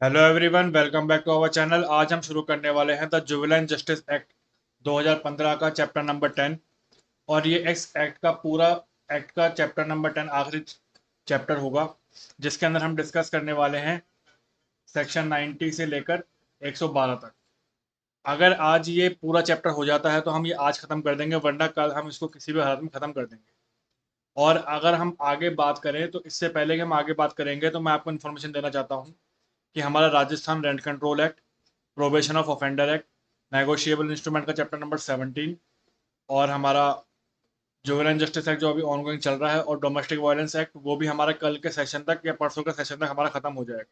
Hello everyone, welcome back to our channel. आज हम शुरू करने वाले हैं द जुवेनाइल जस्टिस एक्ट 2015 का चैप्टर नंबर 10। और ये इस एक्ट का पूरा एक्ट का चैप्टर नंबर 10 आखिरी चैप्टर होगा, जिसके अंदर हम डिस्कस करने वाले हैं सेक्शन 90 से लेकर 112 तक। अगर आज ये पूरा चैप्टर हो जाता है तो हम ये आज ख़त्म कर देंगे, वरना कल हम इसको किसी भी हालत में ख़त्म कर देंगे। और अगर हम आगे बात करें तो इससे पहले कि हम आगे बात करेंगे तो मैं आपको इन्फॉर्मेशन देना चाहता हूँ कि हमारा Rajasthan rent control act, probation of offender act, negotiable instrument का चैप्टर नंबर 17, और हमारा जुवेनाइल जस्टिस एक्ट जो अभी ऑनगोइंग चल रहा है, और डोमेस्टिक वायलेंस एक्ट, वो भी हमारा कल के सेशन तक या परसों के सेशन तक हमारा खत्म हो जाएगा।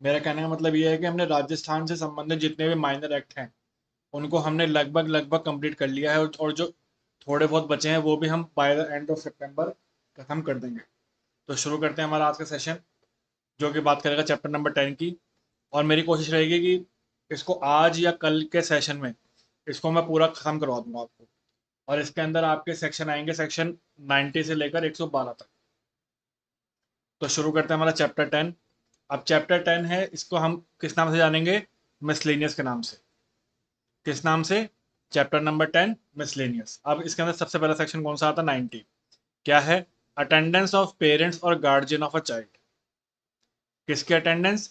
मेरा कहने का मतलब ये है कि हमने राजस्थान से संबंधित जितने भी माइनर एक्ट हैं उनको हमने लगभग लगभग कंप्लीट कर लिया है, और जो थोड़े बहुत बचे हैं वो भी हम बाय द एंड ऑफ सितंबर खत्म कर देंगे। तो शुरू करते हैं हमारा आज का सेशन, जो कि बात करेगा चैप्टर नंबर 10 की। और मेरी कोशिश रहेगी कि इसको आज या कल के सेशन में इसको मैं पूरा खत्म करवा दूंगा आपको। और इसके अंदर आपके सेक्शन आएंगे सेक्शन 90 से लेकर 112 तक। तो शुरू करते हैं हमारा चैप्टर 10। अब चैप्टर 10 है, इसको हम किस नाम से जानेंगे? मिसलेनियस के नाम से। किस नाम से? Chapter number 10 miscellaneous. अब इसके अंदर सबसे पहला सेक्शन कौन सा आता है? 90। क्या है? अटेंडेंस ऑफ पेरेंट्स और गार्जियन ऑफ अ चाइल्ड। किसकी अटेंडेंस?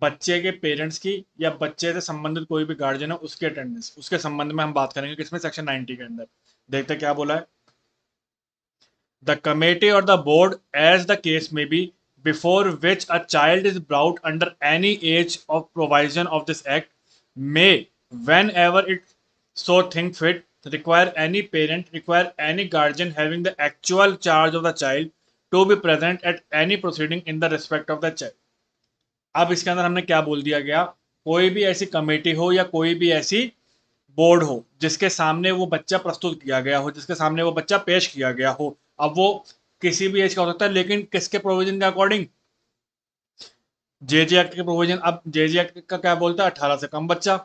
बच्चे के पेरेंट्स की, या बच्चे से संबंधित कोई भी गार्जियन है उसकी अटेंडेंस, उसके संबंध में हम बात करेंगे किसमें? सेक्शन 90 के अंदर। देखते क्या बोला है। The committee or the board, as the case may be, before which a child is brought under any age of provision of this act, may, whenever it so think fit, require any guardian having the actual charge of the child to be present at any proceeding in the respect of the child। अब इसके अंदर हमने क्या बोल दिया गया? कोई भी ऐसी कमेटी हो या कोई भी ऐसी बोर्ड हो जिसके सामने वो बच्चा प्रस्तुत किया गया हो, जिसके सामने वो बच्चा पेश किया गया हो, अब वो किसी भी एज का हो सकता है, लेकिन किसके प्रोविजन के अकॉर्डिंग? जेजे एक्ट के प्रोविजन। अब जेजे एक्ट का क्या बोलता है? 18 से कम बच्चा।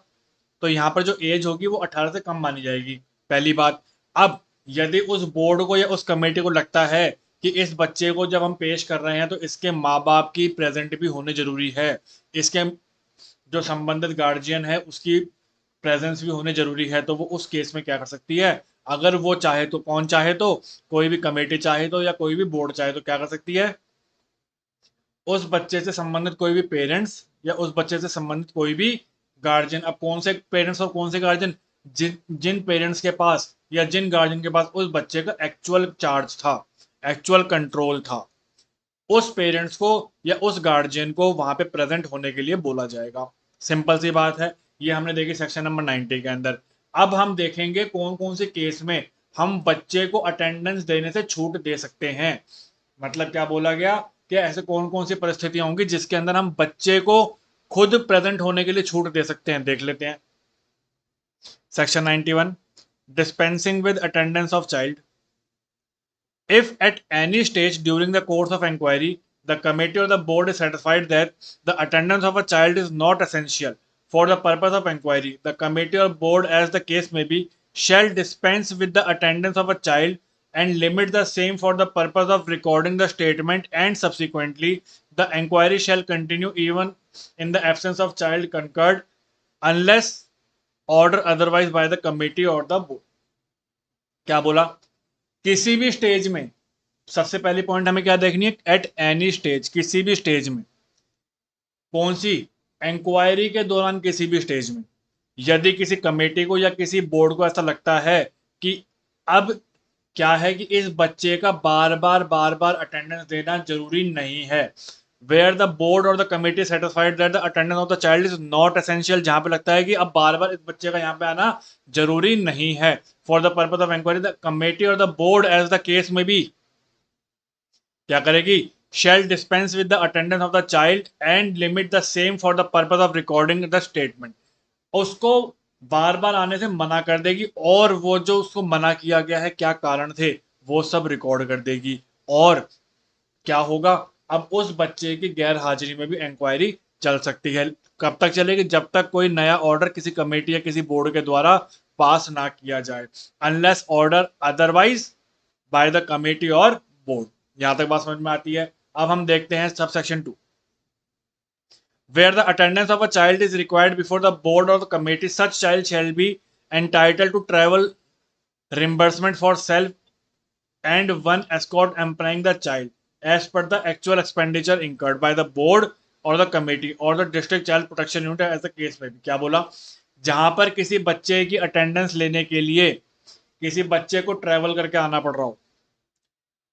तो यहाँ पर जो एज होगी वो 18 से कम मानी जाएगी, पहली बात। अब यदि उस बोर्ड को या उस कमेटी को लगता है कि इस बच्चे को जब हम पेश कर रहे हैं तो इसके माँ बाप की प्रेजेंट भी होने जरूरी है, इसके जो संबंधित गार्जियन है उसकी प्रेजेंस भी होने जरूरी है, तो वो उस केस में क्या कर सकती है? अगर वो चाहे तो, कौन चाहे तो, कोई भी कमेटी चाहे तो या कोई भी बोर्ड चाहे तो क्या कर सकती है? उस बच्चे से संबंधित कोई भी पेरेंट्स या उस बच्चे से संबंधित कोई भी गार्जियन। अब कौन से पेरेंट्स और कौन से गार्जियन? जिन जिन पेरेंट्स के पास या जिन गार्जियन के पास उस बच्चे का एक्चुअल चार्ज था, एक्चुअल कंट्रोल था, उस पेरेंट्स को या उस गार्जियन को वहां पे प्रेजेंट होने के लिए बोला जाएगा। सिंपल सी बात है। ये हमने देखी सेक्शन नंबर 90 के अंदर। अब हम देखेंगे कौन कौन से केस में हम बच्चे को अटेंडेंस देने से छूट दे सकते हैं। मतलब क्या बोला गया कि ऐसे कौन कौन सी परिस्थितियां होंगी जिसके अंदर हम बच्चे को खुद प्रेजेंट होने के लिए छूट दे सकते हैं, देख लेते हैं। Section 91, dispensing with attendance of child. If at any stage during the course of inquiry the committee or the board is satisfied that the attendance of a child is not essential for the purpose of inquiry, the committee or board, as the case may be, shall dispense with the attendance of a child and limit the same for the purpose of recording the statement, and subsequently the inquiry shall continue even in the absence of child concurred, unless order otherwise by the committee or the board। क्या बोला? किसी भी stage में, सबसे पहली point हमें क्या देखनी है? एट एनी स्टेज, किसी भी स्टेज में। कौन सी? इंक्वायरी के दौरान किसी भी स्टेज में। यदि किसी कमेटी को या किसी बोर्ड को ऐसा लगता है कि अब क्या है कि इस बच्चे का बार बार अटेंडेंस देना जरूरी नहीं है, वेयर द बोर्ड और the committee satisfied that the attendance of the child is not essential, जहां पे लगता है कि अब बार बार इस बच्चे का यहाँ पे आना जरूरी नहीं है, for the purpose of inquiry, the committee or the board, as the case may be, क्या करेगी? Shall dispense with the attendance of the child and limit the same for the purpose of recording the statement. उसको बार बार आने से मना कर देगी, और वो जो उसको मना किया गया है, क्या कारण थे, वो सब रिकॉर्ड कर देगी। और क्या होगा? अब उस बच्चे की गैर हाजिरी में भी इंक्वायरी चल सकती है। कब तक चलेगी? जब तक कोई नया ऑर्डर किसी कमेटी या किसी बोर्ड के द्वारा पास ना किया जाए, unless order otherwise bye the committee or board. यहां तक बात समझ में आती है। अब हम देखते हैं sub section 2। where the attendance of a child is required before the board or the committee, such child shall be entitled to travel reimbursement for self and one escort accompanying the child as per the actual expenditure incurred by the board or the committee or the district child protection unit as the case में be. क्या बोला? जहां पर किसी बच्चे की attendance लेने के लिए किसी बच्चे को ट्रैवल करके आना पड़ रहा हो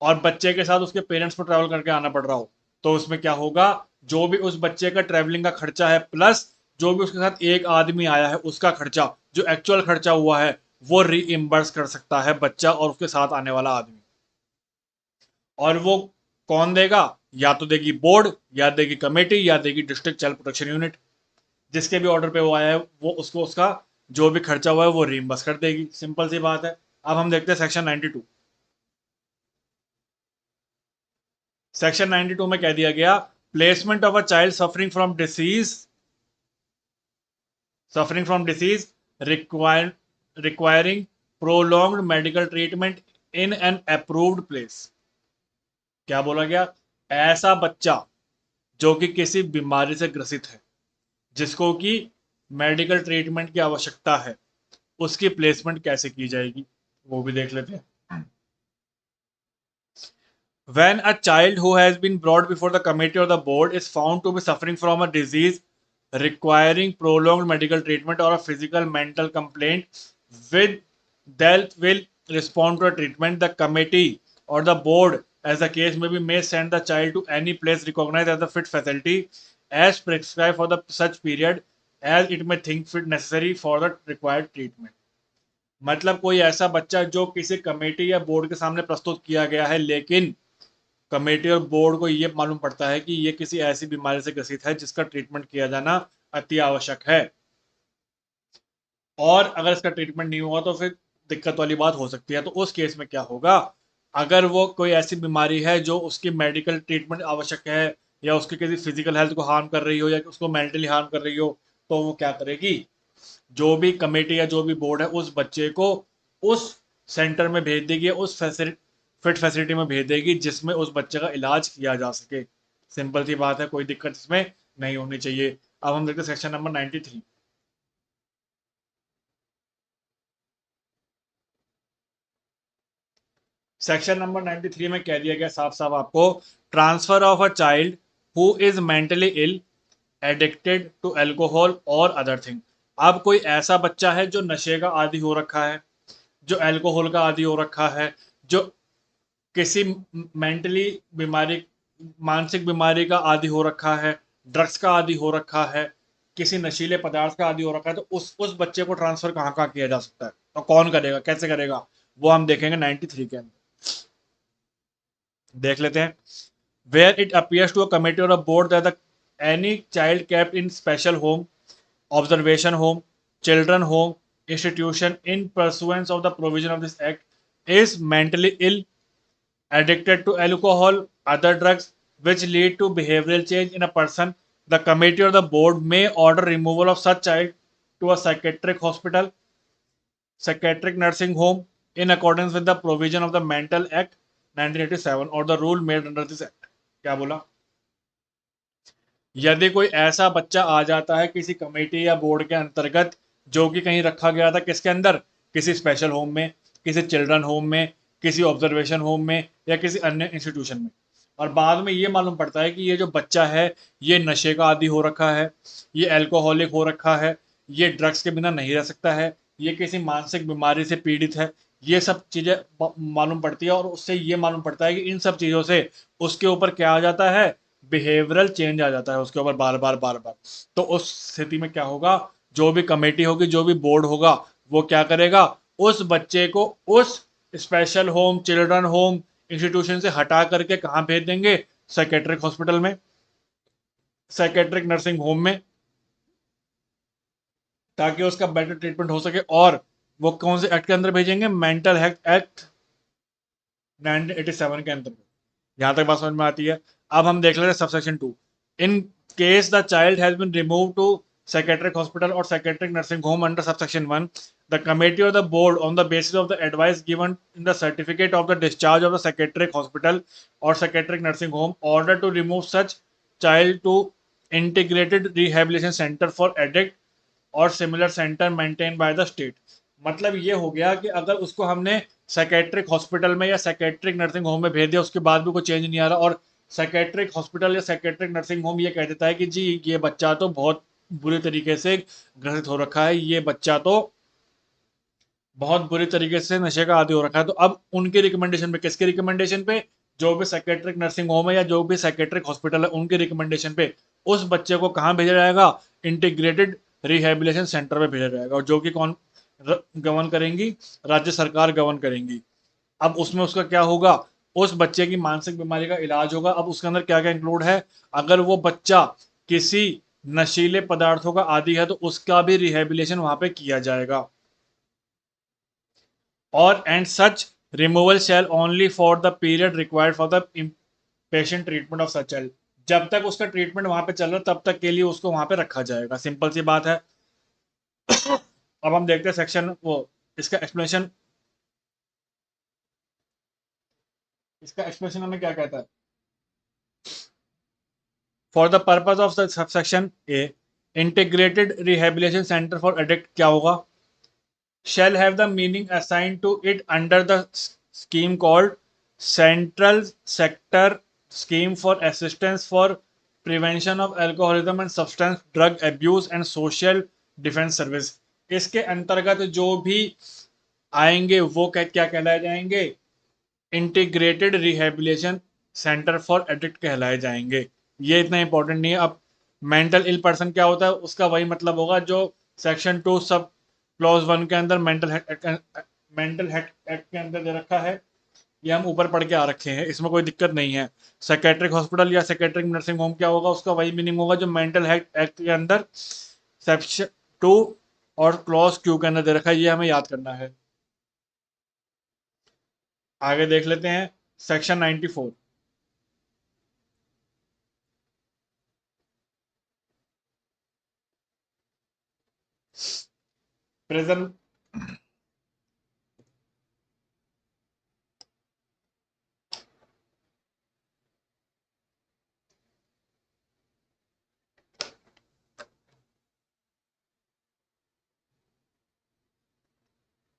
और बच्चे के साथ उसके पेरेंट्स को ट्रैवल करके आना पड़ रहा हो, तो उसमें क्या होगा, जो भी उस बच्चे का ट्रैवलिंग का खर्चा है प्लस जो भी उसके साथ एक आदमी आया है उसका खर्चा, जो एक्चुअल खर्चा हुआ है, वो रीइम्बर्स कर सकता है बच्चा और उसके साथ आने वाला आदमी। और वो कौन देगा? या तो देगी बोर्ड, या देगी कमेटी, या देगी डिस्ट्रिक्ट चाइल्ड प्रोटेक्शन यूनिट। जिसके भी ऑर्डर पे वो आया है वो उसको उसका जो भी खर्चा हुआ है वो रीइम्बर्स कर देगी। सिंपल सी बात है। अब हम देखते हैं सेक्शन 92। सेक्शन 92 में कह दिया गया, placement of a child suffering from disease requiring prolonged medical treatment in an approved place. क्या बोला गया? ऐसा बच्चा जो कि किसी बीमारी से ग्रसित है, जिसको कि मेडिकल ट्रीटमेंट की आवश्यकता है, उसकी प्लेसमेंट कैसे की जाएगी वो भी देख लेते हैं। When a child who has been brought before the committee or the board is found to be suffering from a disease requiring prolonged medical treatment or a physical mental complaint with that will respond to a treatment, the committee or the board, as the case may be, may send the child to any place recognized as a fit facility as prescribed for the such period as it may think fit necessary for the required treatment। मतलब कोई ऐसा बच्चा जो किसी committee या board के सामने प्रस्तुत किया गया है, लेकिन कमेटी और बोर्ड को ये मालूम पड़ता है कि ये किसी ऐसी बीमारी से ग्रसित है जिसका ट्रीटमेंट किया जाना अति आवश्यक है, और अगर इसका ट्रीटमेंट नहीं हुआ तो फिर दिक्कत वाली बात हो सकती है। तो उस केस में क्या होगा, अगर वो कोई ऐसी बीमारी है जो उसकी मेडिकल ट्रीटमेंट आवश्यक है, या उसकी किसी फिजिकल हेल्थ को हार्म कर रही हो, या उसको मेंटली हार्म कर रही हो, तो वो क्या करेगी, जो भी कमेटी या जो भी बोर्ड है उस बच्चे को उस सेंटर में भेज देगी, उस फिट फैसिलिटी में भेज देगी जिसमें उस बच्चे का इलाज किया जा सके। सिंपल सी बात है, कोई दिक्कत इसमें नहीं होनी चाहिए। अब हम देखते हैं सेक्शन नंबर 93। सेक्शन नंबर 93 में कह दिया गया साफ साफ आपको, transfer of a child who is mentally ill addicted to alcohol और अदर थिंग। अब कोई ऐसा बच्चा है जो नशे का आदी हो रखा है, जो अल्कोहल का आदी हो रखा है, जो किसी मेंटली बीमारी, मानसिक बीमारी का आदी हो रखा है, ड्रग्स का आदी हो रखा है, किसी नशीले पदार्थ का आदी हो रखा है, तो उस बच्चे को ट्रांसफर कहाँ कहाँ किया जा सकता है, तो कौन करेगा, कैसे करेगा, वो हम देखेंगे 93 के अंदर। देख लेते हैं। Where it appears to a committee or a board that any child kept in special home, observation home, children home institution in pursuance of the provision of this act is mentally ill, addicted to alcohol, other drugs, which lead to behavioral change in a person, the committee or the board may order removal of such child to a psychiatric hospital, psychiatric nursing home, in accordance with the provision of the Mental Act 1987 or the rule made under this act। क्या बोला? यदि कोई ऐसा बच्चा आ जाता है किसी committee या बोर्ड के अंतर्गत, जो कि कहीं रखा गया था किसके अंदर, किसी स्पेशल होम में, किसी चिल्ड्रन होम में, किसी ऑब्जर्वेशन होम में, या किसी अन्य इंस्टीट्यूशन में, और बाद में ये मालूम पड़ता है कि ये जो बच्चा है ये नशे का आदी हो रखा है, ये अल्कोहलिक हो रखा है, ये ड्रग्स के बिना नहीं रह सकता है, ये किसी मानसिक बीमारी से पीड़ित है, ये सब चीज़ें मालूम पड़ती है, और उससे ये मालूम पड़ता है कि इन सब चीज़ों से उसके ऊपर क्या आ जाता है, बिहेवियरल चेंज आ जाता है उसके ऊपर बार बार बार बार। तो उस स्थिति में क्या होगा, जो भी कमेटी होगी, जो भी बोर्ड होगा, वो क्या करेगा, उस बच्चे को उस special home, children home institution से हटा करके कहाँ भेज देंगे, साइकेट्रिक हॉस्पिटल में, साइकेट्रिक नर्सिंग होम में, ताकि उसका बेटर ट्रीटमेंट हो सके। और वो कौन से एक्ट के अंदर भेजेंगे, मेंटल हेल्थ एक्ट 1987 के अंदर। यहां तक बात समझ में आती है। अब हम देख लेते हैं subsection 2। In case the child has been remove to psychiatric hospital or psychiatric nursing home under subsection 1, the committee or the board, on the basis of the advice given in the certificate of the discharge of the psychiatric hospital or psychiatric nursing home, order to remove such child to integrated rehabilitation centre for addict or similar centre maintain by the state. मतलब ये हो गया कि अगर उसको हमने psychiatric hospital में या साइकेट्रिक नर्सिंग होम में भेज दिया, उसके बाद भी कोई चेंज नहीं आ रहा, और साइकेट्रिक हॉस्पिटल या साइकेट्रिक नर्सिंग होम ये कह देता है कि जी ये बच्चा तो बहुत बुरी तरीके से ग्रसित हो रखा है, ये बच्चा तो बहुत बुरी तरीके से नशे का आदी हो रखा है, तो अब उनके रिकमेंडेशन पे, किसके रिकमेंडेशन पे, जो भी साइकेट्रिक नर्सिंग होम है या जो भी साइकेट्रिक हॉस्पिटल है उनके रिकमेंडेशन पे उस बच्चे को कहाँ भेजा जाएगा, इंटीग्रेटेड रिहेबिलिटेशन सेंटर में भेजा जाएगा, और जो कि कौन गवर्न करेंगी, राज्य सरकार गवर्न करेंगी। अब उसमें उसका क्या होगा, उस बच्चे की मानसिक बीमारी का इलाज होगा। अब उसके अंदर क्या क्या इंक्लूड है, अगर वो बच्चा किसी नशीले पदार्थों का आदी है तो उसका भी रिहेबिलिटेशन वहां पे किया जाएगा। और and such removal shall only for the period required for the patient treatment of such child. जब तक उसका ट्रीटमेंट वहां पे चल रहा है तब तक के लिए उसको वहां पे रखा जाएगा, सिंपल सी बात है। अब हम देखते हैं सेक्शन वो, इसका एक्सप्लेनेशन, इसका एक्सप्लेनेशन हमें क्या कहता है। For the purpose of subsection A integrated rehabilitation centre for addict क्या होगा, shall have the meaning assigned to it under the scheme called Central Sector Scheme for Assistance for Prevention of Alcoholism and Substance Drug Abuse and Social Defense Service। इसके अंतर्गत जो भी आएंगे वो क्या कहलाए जाएंगे, integrated rehabilitation centre for addict कहलाए जाएंगे। ये इतना इंपॉर्टेंट नहीं है। अब मेंटल इल पर्सन क्या होता है, उसका वही मतलब होगा जो सेक्शन 2 सब क्लॉज 1 के अंदर मेंटल एक्ट के अंदर दे रखा है। ये हम ऊपर पढ़ के आ रखे हैं, इसमें कोई दिक्कत नहीं है। साइकेट्रिक हॉस्पिटल या साइकेट्रिक नर्सिंग होम क्या होगा, उसका वही मीनिंग होगा जो मेंटल एक्ट के अंदर सेक्शन 2 और क्लॉज क्यू के अंदर दे रखा है। ये हमें याद करना है। आगे देख लेते हैं section 94। Prison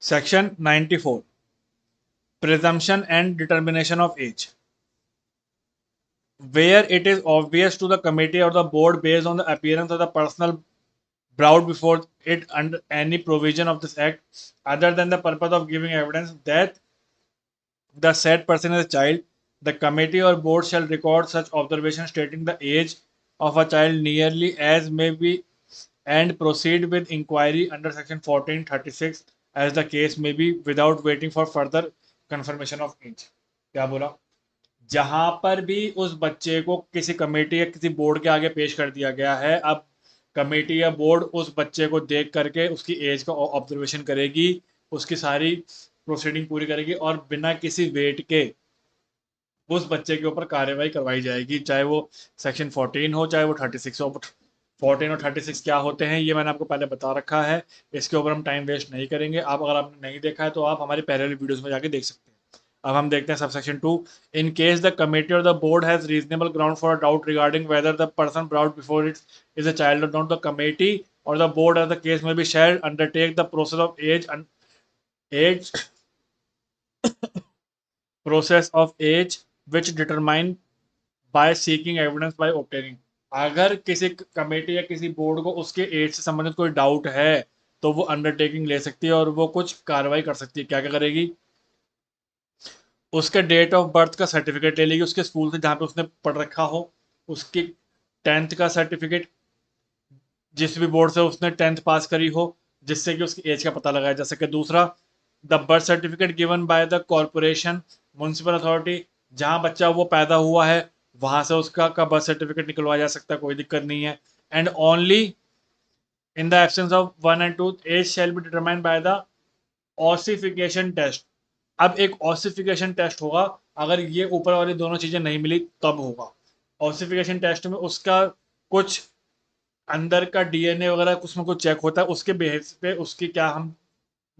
section 94 presumption and determination of age, where it is obvious to the committee or the board based on the appearance of the personal brought before it under any provision of this act other than the purpose of giving evidence that the said person is a child, the committee or board shall record such observation stating the age of a child nearly as may be and proceed with inquiry under section 1436 as the case may be without waiting for further confirmation of age। क्या बोला, जहां पर भी उस बच्चे को किसी committee या किसी बोर्ड के आगे पेश कर दिया गया है, अब कमेटी या बोर्ड उस बच्चे को देख करके उसकी एज का ऑब्जर्वेशन करेगी, उसकी सारी प्रोसीडिंग पूरी करेगी और बिना किसी वेट के उस बच्चे के ऊपर कार्रवाई करवाई जाएगी, चाहे वो सेक्शन 14 हो चाहे वो 36 हो। 14 और 36 क्या होते हैं ये मैंने आपको पहले बता रखा है, इसके ऊपर हम टाइम वेस्ट नहीं करेंगे। आप अगर आपने नहीं देखा है तो आप हमारी पहले वाली वीडियोस में जाके देख सकते हैं। अब हम देखते हैं subsection 2। In case the committee or the board has reasonable ground for doubt regarding whether the person brought before it is a child or not, the committee or the board as the case may be shall undertake the process of age process of age which determine by seeking evidence by obtaining. अगर किसी committee या किसी board को उसके as से संबंधित कोई doubt है तो वो अंडरटेकिंग ले सकती है और वो कुछ कार्रवाई कर सकती है। क्या क्या करेगी, उसके डेट ऑफ बर्थ का सर्टिफिकेट ले लेगी उसके स्कूल से जहाँ पे उसने पढ़ रखा हो, उसकी 10th का सर्टिफिकेट, जिस भी बोर्ड से उसने 10th पास करी हो, जिससे कि उसकी एज का पता लगाया जा सके। दूसरा, the birth certificate given by the corporation municipal authority, जहाँ बच्चा वो पैदा हुआ है वहां से उसका का बर्थ सर्टिफिकेट निकलवाया जा सकता है, कोई दिक्कत नहीं है। And only in the absence of 1 and 2 age shall be determined by the ossification test. अब एक ऑसिफिकेशन टेस्ट होगा, अगर ये ऊपर वाली दोनों चीजें नहीं मिली तब होगा। ऑसिफिकेशन टेस्ट में उसका कुछ अंदर का डीएनए वगैरह उसमें कुछ चेक होता है, उसके बेसिस पे उसकी क्या हम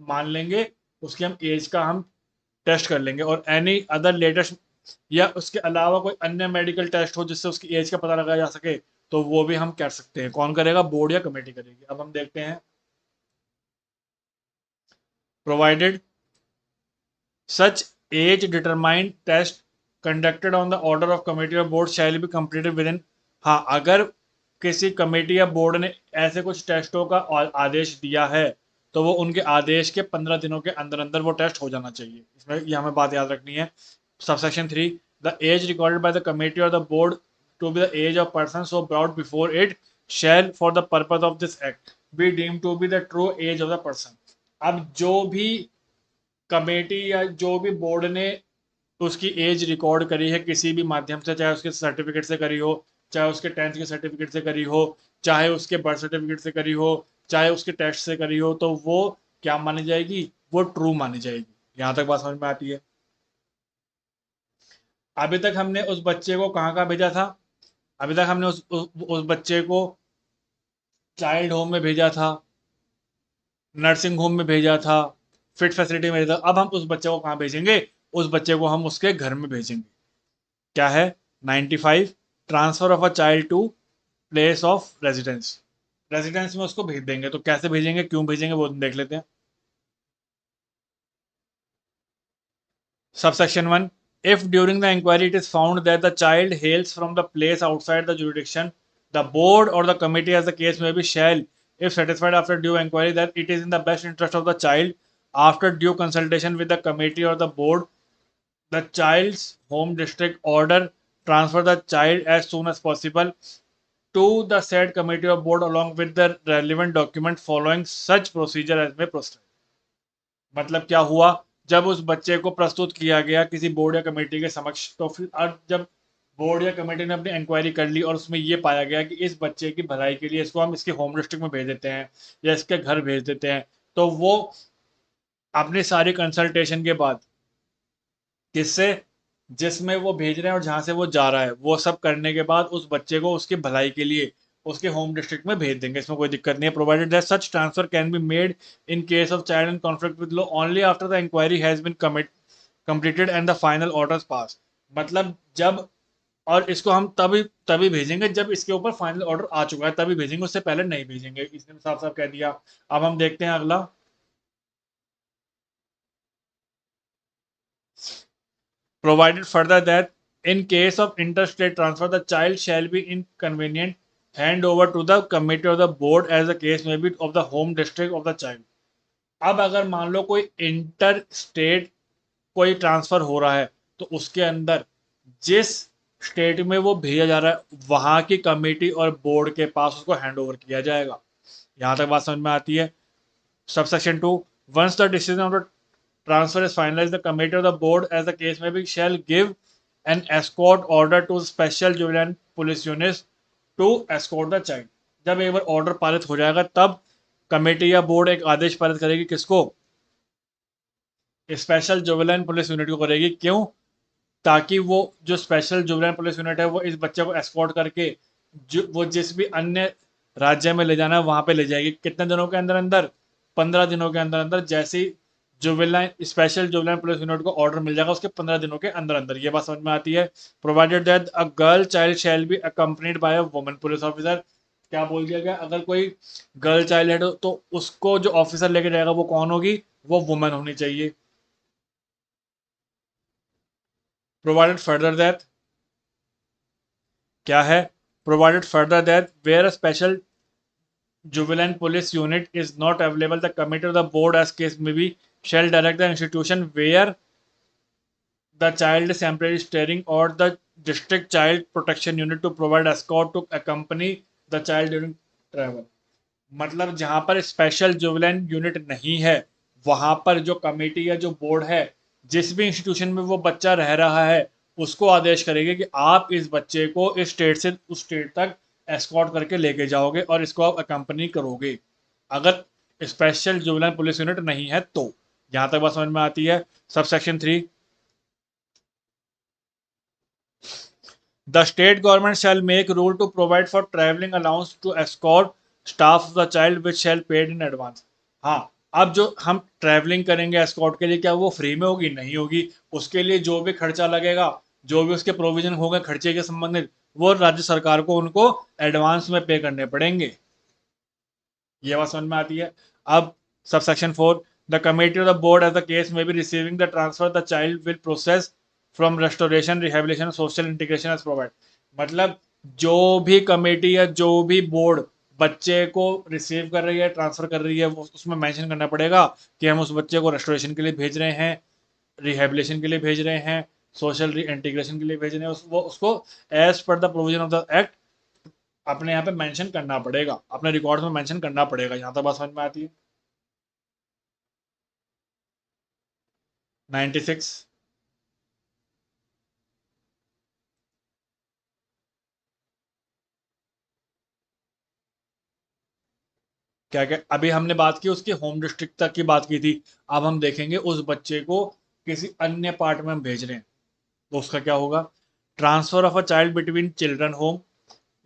मान लेंगे, उसकी हम एज का हम टेस्ट कर लेंगे। और एनी अदर लेटेस्ट या उसके अलावा कोई अन्य मेडिकल टेस्ट हो जिससे उसकी एज का पता लगाया जा सके तो वो भी हम कर सकते हैं। कौन करेगा? बोर्ड या कमेटी करेगी। अब हम देखते हैं, provided such age determined test conducted on the order of committee or board shall be completed within. हाँ, अगर किसी कमेटी या बोर्ड ने ऐसे कुछ टेस्टों का आदेश दिया है तो वो उनके आदेश के 15 दिनों के अंदर अंदर वो टेस्ट हो जाना चाहिए। इसमें ये हमें बात याद रखनी है। Subsection 3, the age recorded by the committee or the board to be the age of person so brought before it shall for the purpose of this act be deem to be the true age of the person. अब जो भी committee या जो भी board ने उसकी as record करी है किसी भी माध्यम से, चाहे उसके सर्टिफिकेट से करी हो, चाहे उसके 10th के सर्टिफिकेट से करी हो, चाहे उसके बर्थ सर्टिफिकेट से करी हो, चाहे उसके टेस्ट से करी हो, तो वो क्या मानी जाएगी? वो ट्रू मानी जाएगी। यहां तक बात समझ में आती है? अभी तक हमने उस बच्चे को कहाँ कहाँ भेजा था? अभी तक हमने उस बच्चे को चाइल्ड होम में भेजा था, नर्सिंग होम में भेजा था, फिट फैसिलिटी में भेजा था। अब हम उस बच्चे को कहाँ भेजेंगे? उस बच्चे को हम उसके घर में भेजेंगे। क्या है? 95, transfer of a child to place of residence. Residence में उसको भेज देंगे। तो कैसे भेजेंगे, क्यों भेजेंगे, वो देख लेते हैं। Subsection 1, if during the inquiry it is found that the child hails from the place outside the jurisdiction, the board or the committee, as the case may be, shall, if satisfied after due inquiry that it is in the best interest of the child, after due consultation with the committee or the board, the child's home district, order transfer the child as soon as possible to the said committee or board along with the relevant document following such procedure as may prescribe। मतलब क्या हुआ? जब उस बच्चे को प्रस्तुत किया गया किसी बोर्ड या कमेटी के समक्ष, तो फिर अब जब बोर्ड या कमेटी ने अपनी इंक्वायरी कर ली और उसमें ये पाया गया कि इस बच्चे की भलाई के लिए इसको हम इसके होम डिस्ट्रिक्ट में भेज देते हैं या इसके घर भेज देते हैं, तो वो अपनी सारी कंसल्टेशन के बाद, किससे? जिसमें वो भेज रहे हैं और जहां से वो जा रहा है, वो सब करने के बाद उस बच्चे को उसकी भलाई के लिए उसके होम डिस्ट्रिक्ट में भेज देंगे। इसमें कोई दिक्कत नहीं है। Provided that such transfer can be made in case of child in conflict with law only after the inquiry has been completed and the final orders pass. मतलब जब, और इसको हम तभी तभी भेजेंगे जब इसके ऊपर फाइनल ऑर्डर आ चुका है, तभी भेजेंगे, उससे पहले नहीं भेजेंगे। इसने साफ साफ कह दिया। अब हम देखते हैं अगला। Provided further that in case of interstate transfer, the child shall be inconvenient hand over to the committee or the board as the case may be of the home district of the child। अब अगर मान लो कोई inter state कोई transfer हो रहा है, तो उसके अंदर जिस स्टेट में वो भेजा जा रहा है वहां की कमेटी और बोर्ड के पास उसको हैंड ओवर किया जाएगा। यहां तक बात समझ में आती है? Subsection 2, once the decision of the transfer is finalized, the committee or the board, as the case may be, shall give an escort order to special juvenile police units to escort the child। जब एक बार order पारित हो जाएगा तब committee या board एक आदेश पारित करेगी। किसको? स्पेशल जुवेनाइल पुलिस यूनिट को करेगी। क्यों? ताकि वो जो स्पेशल जुवेनाइल पुलिस यूनिट है वो इस बच्चे को एस्कॉर्ट करके जो वो जिस भी अन्य राज्य में ले जाना है वहां पे ले जाएगी। कितने दिनों के अंदर अंदर? 15 दिनों के अंदर अंदर। जैसे ही juvenile special juvenile police unit को ऑर्डर मिल जाएगा उसके 15 दिनों के अंदर अंदर। ये बात समझ में आती है? Provided that a girl child shall be accompanied by a woman police officer. क्या बोल दिया गया? अगर कोई गर्ल चाइल्ड है तो उसको जो ऑफिसर लेके जाएगा वो कौन होगी? वो वुमन होनी चाहिए। प्रोवाइडेड फर्दर दैट, क्या है? Provided further that where a special juvenile police unit is not available, the committee or the board, as case may be, shall direct the institution where the child is temporarily staying or the district child protection unit to provide escort to accompany the child during travel। मतलब जहां पर special juvenile unit नहीं है वहां पर जो committee या जो बोर्ड है, जिस भी इंस्टीट्यूशन में वो बच्चा रह रहा है, उसको आदेश करेगी कि आप इस बच्चे को इस स्टेट से उस स्टेट तक एस्कॉर्ट करके लेके जाओगे और इसको आप अकम्पनी करोगे। अगर स्पेशल जुवेनाइल पुलिस यूनिट नहीं है तो। यहां तक बात समझ में आती है? Subsection 3, the state government shall make rule to provide for travelling allowance to escort staff of the child which shall paid in advance। हाँ, अब जो हम ट्रैवलिंग करेंगे एस्कॉर्ट के लिए, क्या वो फ्री में होगी? नहीं होगी। उसके लिए जो भी खर्चा लगेगा, जो भी उसके प्रोविजन होगा खर्चे के संबंधित, वो राज्य सरकार को उनको एडवांस में पे करने पड़ेंगे। ये बात समझ में आती है। अब subsection 4, the committee of the board as the case may be receiving the transfer the child will process from restoration rehabilitation social integration as provide. मतलब जो भी कमेटी या जो भी बोर्ड बच्चे को रिसीव कर रही है, ट्रांसफर कर रही है, वो उसमें मेंशन करना पड़ेगा कि हम उस बच्चे को रेस्टोरेशन के लिए भेज रहे हैं, रिहेबिलिटेशन के लिए भेज रहे हैं, सोशल री इंटीग्रेशन के लिए भेज रहे हैं। वो उसको as per the provision of the act अपने यहाँ पे मेंशन करना पड़ेगा, अपने रिकॉर्ड में मेंशन करना पड़ेगा। यहाँ तक बात समझ में आती है। 96। क्या क्या अभी हमने बात की उसकी होम डिस्ट्रिक्ट तक की बात की थी। अब हम देखेंगे उस बच्चे को किसी अन्य पार्ट में हम भेज रहे हैं तो उसका क्या होगा। Transfer of a child between children home,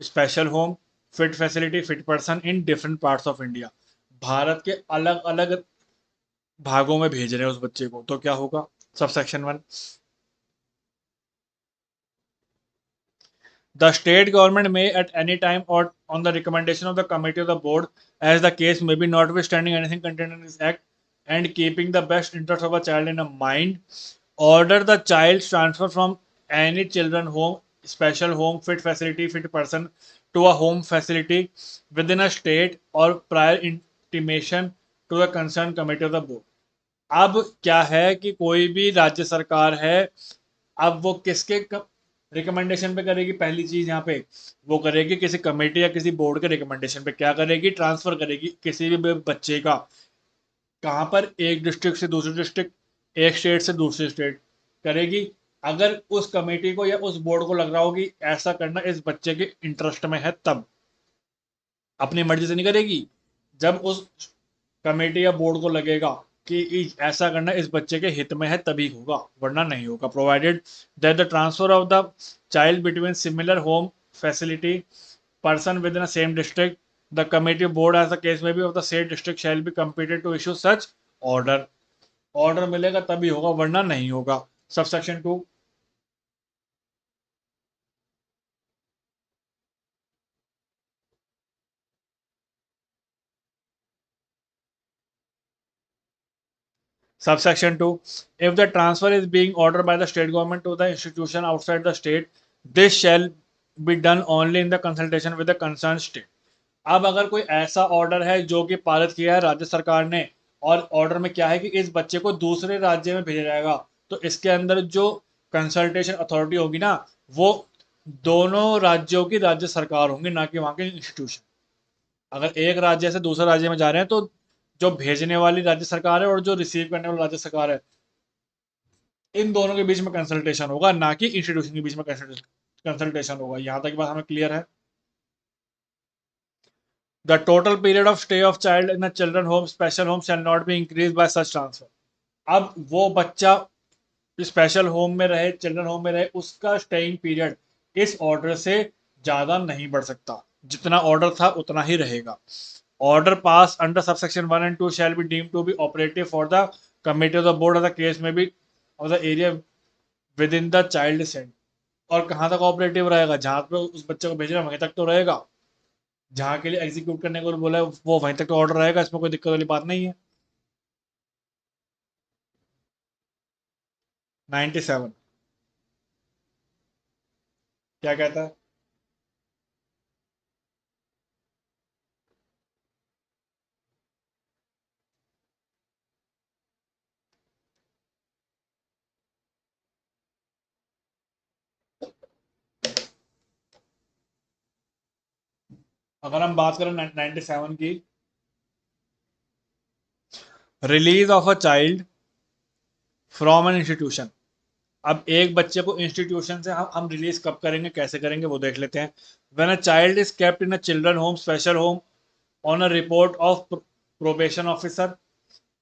special home, fit facility, fit person in different parts of India. Bharat के अलग अलग भागों में भेज रहे हैं उस बच्चे को तो क्या होगा। Subsection 1, the state government may at any time or on the recommendation of the committee of the board, as the case may be, notwithstanding anything contained in this act and keeping the best interest of a child in a mind, order the child's transfer from any children home, special home, fit facility, fit person to a home facility within a state or prior intimation to the concerned committee of the board। अब क्या है कि कोई भी राज्य सरकार है, अब वो किसके रिकमेंडेशन पे करेगी। पहली चीज यहाँ पे वो करेगी किसी कमेटी या किसी बोर्ड के रिकमेंडेशन पे। क्या करेगी, ट्रांसफर करेगी किसी भी बच्चे का। कहाँ पर, एक डिस्ट्रिक्ट से दूसरी डिस्ट्रिक्ट, एक स्टेट से दूसरी स्टेट करेगी। अगर उस कमेटी को या उस बोर्ड को लग रहा हो कि ऐसा करना इस बच्चे के इंटरेस्ट में है, तब अपनी मर्जी से नहीं करेगी। जब उस कमेटी या बोर्ड को लगेगा कि ऐसा करना इस बच्चे के हित में है तभी होगा, वरना नहीं होगा। Provided that the transfer of the child between similar home facility person within same district, the committee board as the case may be of the same district shall be competed to issue such order. Order मिलेगा तभी होगा, वरना नहीं होगा। Subsection 2, Subsection 2, if the transfer is being ordered by the state government to the institution outside the state, this shall be done only in the consultation with the concerned state। अब अगर कोई ऐसा ऑर्डर है जो कि पारित किया है राज्य सरकार ने, और ऑर्डर में क्या है कि इस बच्चे को दूसरे राज्य में भेजा जाएगा, तो इसके अंदर जो कंसल्टेशन अथॉरिटी होगी ना, वो दोनों राज्यों की राज्य सरकार होंगी, ना कि वहां के इंस्टीट्यूशन। अगर एक राज्य से दूसरे राज्य में जा रहे हैं तो जो भेजने वाली राज्य सरकार है और जो रिसीव करने वाली राज्य सरकार है, इन दोनों के बीच में कंसल्टेशन होगा, ना कि इंस्टीट्यूशन के बीच में कंसल्टेशन होगा। यहां तक बात हमें क्लियर है। The total period of stay of child in children home special home shall not be increase by such transfer. अब वो बच्चा स्पेशल होम में रहे, चिल्ड्रन होम में रहे, उसका स्टेइंग पीरियड इस ऑर्डर से ज्यादा नहीं बढ़ सकता। जितना ऑर्डर था उतना ही रहेगा। Order pass under subsection 1 and 2 shall be deemed to be operative for the committee of the board of the case may be of the area within the child sent. और कहाँ तक operative रहेगा, जहाँ पे उस बच्चे को भेज रहे हैं वहीं तक तो रहेगा। जहाँ के लिए एग्जीक्यूट करने को बोला है वो वहीं तक तो ऑर्डर रहेगा, इसमें कोई दिक्कत वाली बात नहीं है। 97 क्या कहता है। अगर हम बात करें 97 की, release of a child from an institution. अब एक बच्चे को इंस्टीट्यूशन से हम रिलीज कब करेंगे, कैसे करेंगे, वो देख लेते हैं। When a child is kept in a children home special home on a report of probation officer,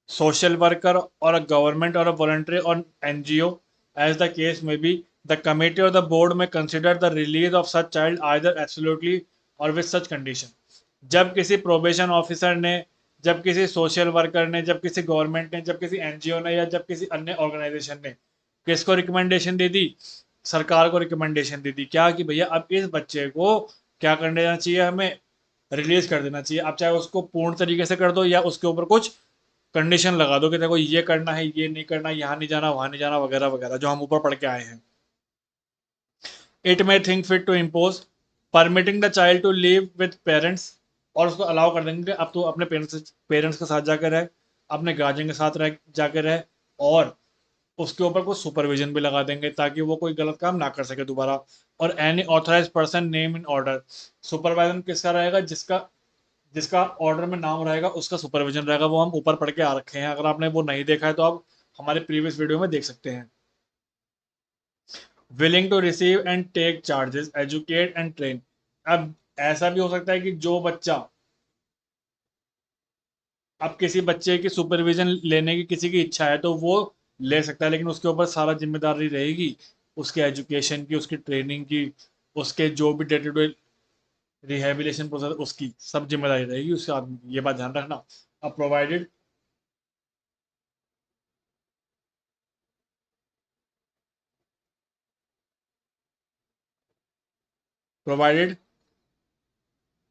social worker, or a government or a voluntary or NGO, as the case may be, the committee or the board may consider the release of such child either absolutely or with such condition। जब किसी probation officer ने, जब किसी social worker ने, जब किसी government ने, जब किसी एनजीओ ने, या जब किसी अन्य ऑर्गेनाइजेशन ने किसको रिकमेंडेशन दे दी, सरकार को रिकमेंडेशन दी थी क्या, कि भैया अब इस बच्चे को क्या कर देना चाहिए, हमें रिलीज कर देना चाहिए। अब चाहे उसको पूर्ण तरीके से कर दो या उसके ऊपर कुछ कंडीशन लगा दो कि देखो ये करना है, ये नहीं करना, यहाँ नहीं जाना, वहां नहीं जाना, वगैरह वगैरह, जो हम ऊपर पढ़ के आए हैं। It may think fit to impose permitting the child to live with parents, और उसको अलाउ कर देंगे कि अब तो अपने पेरेंट्स के साथ जाकर रहे, अपने गार्जियन के साथ रह जाकर रहे, और उसके ऊपर कुछ सुपरविजन भी लगा देंगे ताकि वो कोई गलत काम ना कर सके दोबारा। और any authorise person name in order, supervision किसका रहेगा, जिसका जिसका ऑर्डर में नाम रहेगा उसका सुपरविजन रहेगा। वो हम ऊपर पढ़ के आ रखे हैं, अगर आपने वो नहीं देखा है तो आप हमारे प्रीवियस वीडियो में देख सकते हैं। Willing to receive and take charges, educate and train. अब ऐसा भी हो सकता है कि जो बच्चा, अब किसी बच्चे की सुपरविजन लेने की किसी की इच्छा है तो वो ले सकता है, लेकिन उसके ऊपर सारा जिम्मेदारी रहेगी उसके एजुकेशन की, उसकी ट्रेनिंग की, उसके जो भी day to day rehabilitation process, उसकी सब जिम्मेदारी रहेगी उसके आदमी की, ये बात ध्यान रखना। अब provided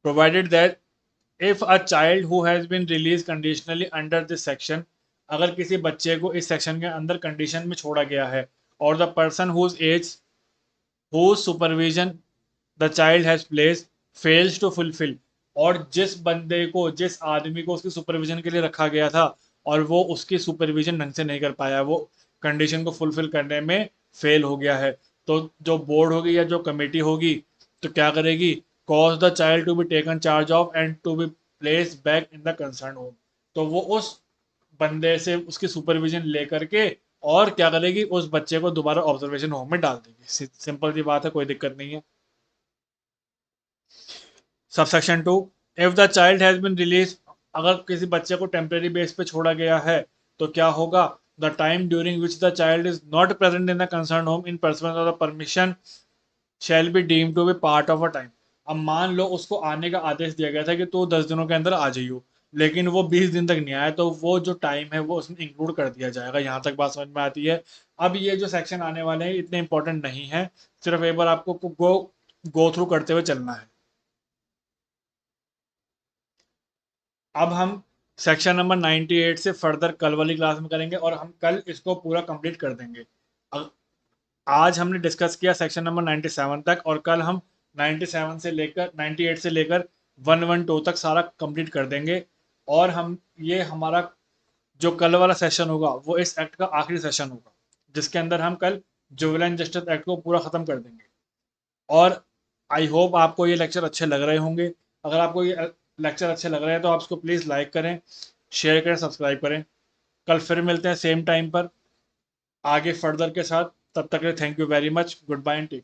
provided that if a child who has been release conditionally under this section, अगर किसी बच्चे को इस सेक्शन के अंदर कंडीशन में छोड़ा गया है, और the person whose as whose supervision the child has place fails to fulfil, और जिस बंदे को, जिस आदमी को उसकी सुपरविजन के लिए रखा गया था और वो उसकी सुपरविजन ढंग से नहीं कर पाया, वो कंडीशन को फुलफिल करने में फेल हो गया है, तो जो बोर्ड होगी या जो कमेटी होगी तो क्या करेगी, cause the child to be taken charge of and to be place back in the concern home, तो वो उस बंदे से उसकी सुपरविजन लेकर के और क्या करेगी, उस बच्चे को दोबारा ऑब्जर्वेशन होम में डाल देगी। सिंपल सी बात है, कोई दिक्कत नहीं है। Subsection 2, if the child has been release, अगर किसी बच्चे को टेम्परेरी बेस पे छोड़ा गया है तो क्या होगा, the time during which the child is not present in the concern home in person of the permission shall be deem to be part of a time. अब मान लो उसको आने का आदेश दिया गया था कि तो 10 दिनों के अंदर आ जाइयो, लेकिन वो 20 दिन तक नहीं आया, तो वो जो टाइम है वो उसमें इंक्लूड कर दिया जाएगा। यहाँ तक बात समझ में आती है। अब ये जो सेक्शन आने वाले हैं इतने इंपॉर्टेंट नहीं है, सिर्फ एक बार आपको गो थ्रू करते हुए चलना है। अब हम सेक्शन नंबर 98 से फर्दर कल वाली क्लास में करेंगे, और हम कल इसको पूरा कंप्लीट कर देंगे। आज हमने डिस्कस किया सेक्शन नंबर 97 तक, और कल हम 97 से लेकर 98 से लेकर 112 तक सारा कंप्लीट कर देंगे। और हम ये हमारा जो कल वाला सेशन होगा वो इस एक्ट का आखिरी सेशन होगा, जिसके अंदर हम कल जुवेनाइल जस्टिस एक्ट को पूरा ख़त्म कर देंगे। और आई होप आपको ये लेक्चर अच्छे लग रहे होंगे। अगर आपको ये लेक्चर अच्छे लग रहे हैं तो आप इसको प्लीज़ लाइक करें, शेयर करें, सब्सक्राइब करें। कल फिर मिलते हैं सेम टाइम पर आगे फर्दर के साथ। तब तक के लिए thank you very much, goodbye and take.